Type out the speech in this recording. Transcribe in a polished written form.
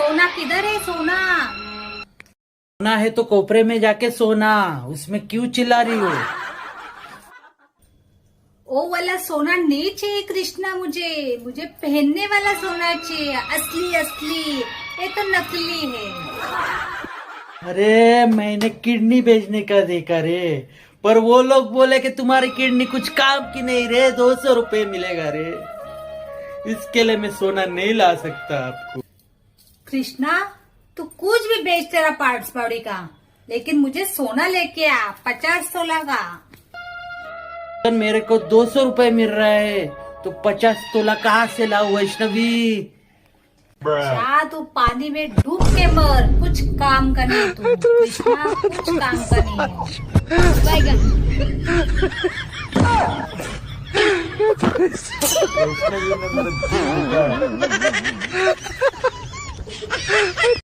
सोना किधर है सोना? सोना है तो कोपरे में जाके सोना, उसमें क्यों चिल्ला रही हो? ओ वाला सोना नहीं चाहिए कृष्णा, मुझे पहनने वाला सोना चाहिए, असली असली। ये तो नकली है। अरे मैंने किडनी बेचने का देखा रे, पर वो लोग बोले कि तुम्हारी किडनी कुछ काम की नहीं रे, 200 रुपए मिलेगा रे। इसके लिए मैं सोना नहीं ला सकता आपको। कृष्णा तू कुछ भी बेच, तेरा पार्ट्स पड़ी का, लेकिन मुझे सोना लेके आ 50 तोला का। तो मेरे को 200 रुपए मिल रहा है, तो 50 तोला कहाँ से लाऊं वैष्णवी? जा तू पानी में डूब के मर, कुछ काम का नहीं तू कृष्णा, कुछ काम का नहीं। बैगन वैष्णवी ने मेरा दिल दुखाया।